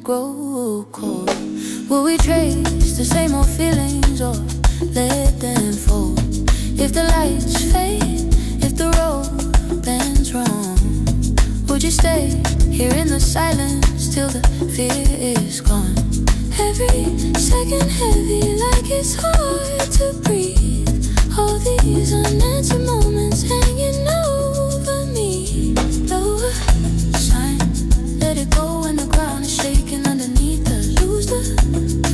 grow cold? Will we trace the same old feelings or let them fold? If the lights fade, if the road bends wrong, would you stay here in the silence till the fear is gone? Every second heavy, like it's hard to breathe. All these unanswered moments hanging over me. Blow a sign, let it go when the ground is shaking underneath us. Lose the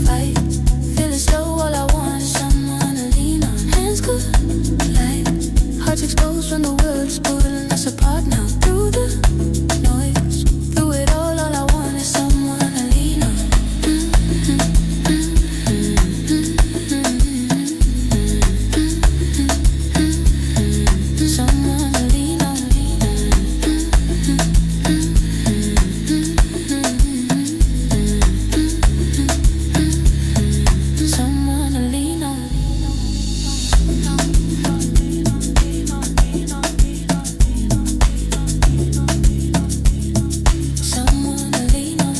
fight, feel it slow, all I want is someone to lean on. Hands collide, hearts exposed when the world is pulling us apart now. Through the noise, through it all I want is someone to lean on. Someone to lean on. Someone to lean on. Someone to lean on.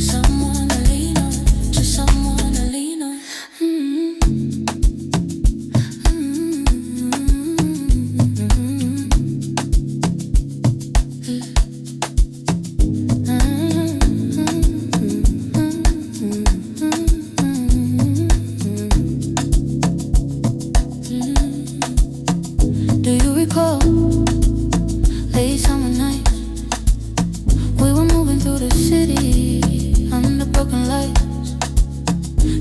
Someone to lean on. Just someone to lean on. Do you recall late summer nights? We were moving through the city under broken lights.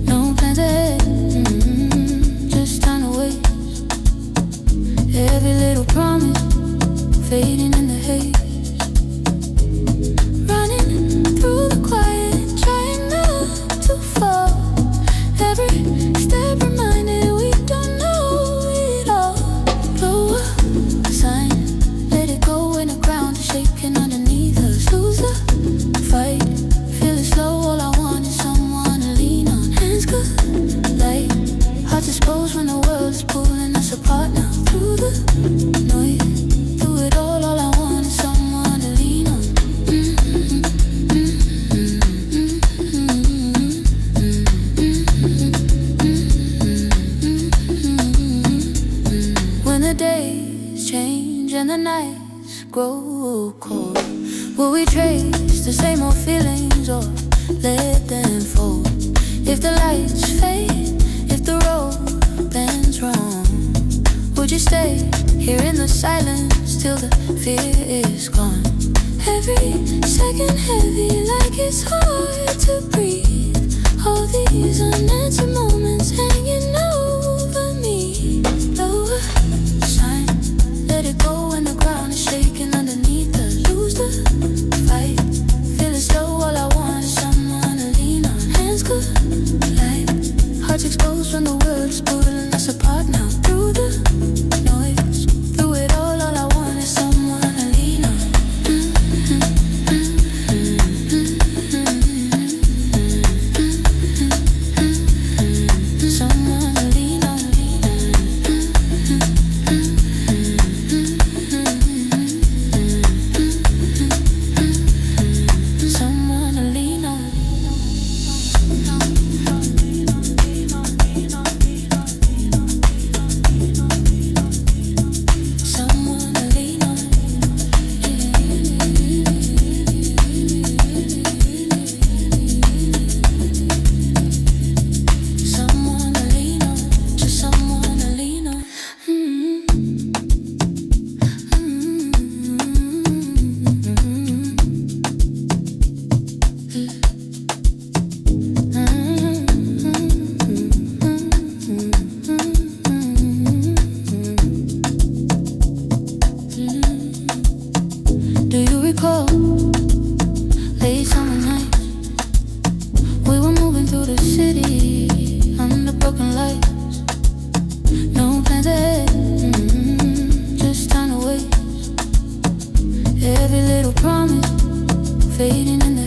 No plans ahead, just time to waste. Every little promise fading in the haze. Running through the quiet, trying not to fall. Every step reminded we don't know it all. Blow a sign, let it go when the ground is shaking underneath us. Lose the fight, feel it slow, all I want is someone to lean on. Hands collide, hearts exposed when the world is pulling us apart now. Through the noise, through it all I want is someone to lean on. When the days change and the nights grow cold, will we trace the same old feelings or let them fold? If the lights fade, if the road bends wrong, would you stay here in the silence till the fear is gone? Every second heavy, like it's hard to breathe. All these unanswered moments hanging over me. Blow a sign, let it go when the ground is shaking underneath us. Lose the fight, feel it slow, all I want is someone to lean on. Hands collide, hearts exposed when the world is pulling us apart now. Through the noise, through it all I want is someone to lean on. Someone to lean on. Someone to lean on. Someone to lean on. Someone to lean on. Just someone to lean on. Do you recall late summer nights? We were moving through the city under broken lights. No plans ahead, just time to waste. Every little promise fading in the